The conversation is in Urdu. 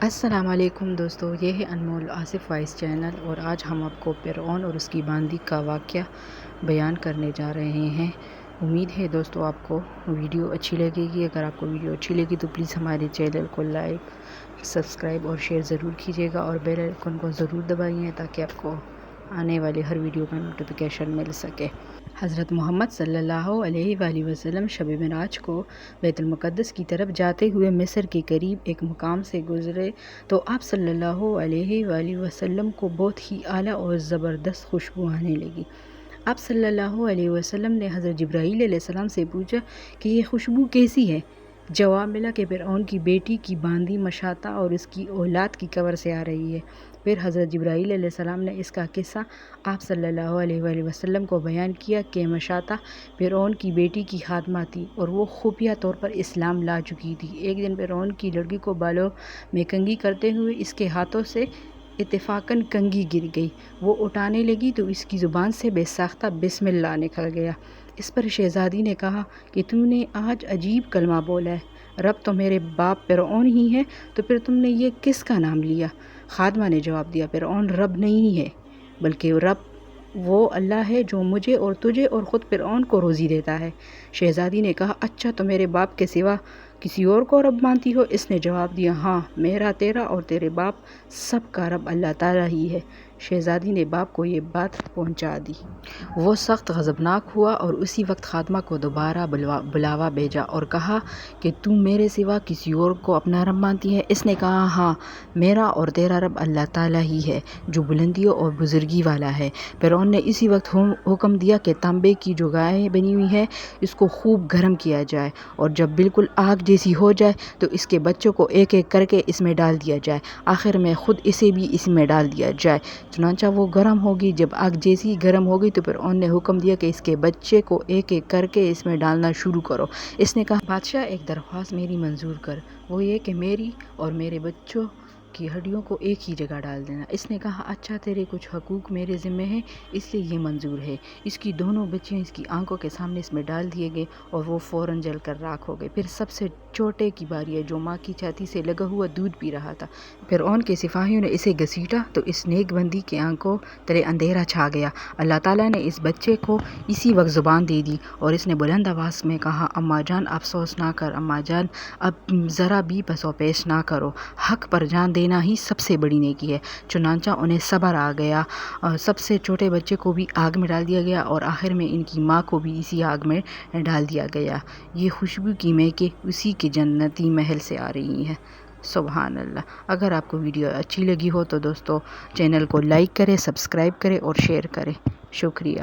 السلام علیکم دوستو، یہ ہے انمول آصف وائس چینل اور آج ہم آپ کو فرعون اور اس کی باندی کا واقعہ بیان کرنے جا رہے ہیں۔ امید ہے دوستو آپ کو ویڈیو اچھی لگے گی۔ اگر آپ کو ویڈیو اچھی لگی تو پلیز ہمارے چینل کو لائک، سبسکرائب اور شیئر ضرور کیجیے گا اور بیل آئیکن کو ضرور دبائیے تاکہ آپ کو آنے والے ہر ویڈیو کا نوٹیفیکیشن مل سکے۔ حضرت محمد صلی اللہ علیہ وآلہ وسلم شب معراج کو بیت المقدس کی طرف جاتے ہوئے مصر کے قریب ایک مقام سے گزرے تو آپ صلی اللہ علیہ وآلہ وسلم کو بہت ہی اعلیٰ اور زبردست خوشبو آنے لگی۔ آپ صلی اللہ علیہ وسلم نے حضرت جبرائیل علیہ السلام سے پوچھا کہ یہ خوشبو کیسی ہے؟ جواب ملا کہ فرعون کی بیٹی کی باندی مشاطہ اور اس کی اولاد کی قبر سے آ رہی ہے۔ پھر حضرت جبرائیل علیہ السلام نے اس کا قصہ آپ صلی اللہ علیہ وآلہ وسلم کو بیان کیا کہ مشاطہ فرعون کی بیٹی کی خادمہ تھی اور وہ خفیہ طور پر اسلام لا چکی تھی۔ ایک دن فرعون کی لڑکی کو بالوں میں کنگھی کرتے ہوئے اس کے ہاتھوں سے اتفاقاً کنگھی گر گئی۔ وہ اٹھانے لگی تو اس کی زبان سے بے ساختہ بسم اللہ نکل گیا۔ اس پر شہزادی نے کہا کہ تم نے آج عجیب کلمہ بولا ہے، رب تو میرے باپ فرعون ہی ہے، تو پھر تم نے یہ کس کا نام لیا؟ خادمہ نے جواب دیا، فرعون رب نہیں ہے بلکہ رب وہ اللہ ہے جو مجھے اور تجھے اور خود فرعون کو روزی دیتا ہے۔ شہزادی نے کہا، اچھا تو میرے باپ کے سوا کسی اور کو رب مانتی ہو؟ اس نے جواب دیا، ہاں، میرا، تیرا اور تیرے باپ سب کا رب اللہ تعالیٰ ہی ہے۔ شہزادی نے باپ کو یہ بات پہنچا دی۔ وہ سخت غضبناک ہوا اور اسی وقت خادمہ کو دوبارہ بلاوا بھیجا اور کہا کہ تم میرے سوا کسی اور کو اپنا رب مانتی ہے؟ اس نے کہا، ہاں، میرا اور تیرا رب اللہ تعالیٰ ہی ہے جو بلندیوں اور بزرگی والا ہے۔ فرعون نے اسی وقت حکم دیا کہ تانبے کی جو گائے بنی ہوئی ہے اس کو خوب گرم کیا جائے اور جب بالکل آگ جیسی ہو جائے تو اس کے بچوں کو ایک ایک کر کے اس میں ڈال دیا جائے، آخر میں خود اسے بھی اس میں ڈال دیا جائے۔ چنانچہ وہ گرم ہوگی۔ جب آگ جیسی گرم ہوگی تو فرعون نے حکم دیا کہ اس کے بچے کو ایک ایک کر کے اس میں ڈالنا شروع کرو۔ اس نے کہا، بادشاہ، ایک درخواست میری منظور کر، وہ یہ کہ میری اور میرے بچوں کی ہڈیوں کو ایک ہی جگہ ڈال دینا۔ اس نے کہا، اچھا، تیرے کچھ حقوق میرے ذمہ ہیں اس لیے یہ منظور ہے۔ اس کی دونوں بچیاں اس کی آنکھوں کے سامنے اس میں ڈال دیے گئے اور وہ فوراً جل کر راکھ ہو گئے۔ پھر سب سے چھوٹے کی باری ہے جو ماں کی چھاتی سے لگا ہوا دودھ پی رہا تھا۔ فرعون کے سپاہیوں نے اسے گھسیٹا تو اس نیک بندی کی آنکھوں تلے اندھیرا چھا گیا۔ اللہ تعالیٰ نے اس بچے کو اسی وقت زبان دے دی اور اس نے بلند آواز میں کہا، اماں جان افسوس نہ کر، اماں جان اب ذرا بھی پسو پیش نہ کرو، حق پر جان دینا ہی سب سے بڑی نیکی ہے۔ چنانچہ انہیں صبر آ گیا، سب سے چھوٹے بچے کو بھی آگ میں ڈال دیا گیا اور آخر میں ان کی ماں کو بھی اسی آگ میں ڈال دیا گیا۔ یہ خوشبو کی مہکیں اسی کے جنتی محل سے آ رہی ہیں۔ سبحان اللہ۔ اگر آپ کو ویڈیو اچھی لگی ہو تو دوستو چینل کو لائک کریں، سبسکرائب کریں اور شیئر کریں۔ شکریہ۔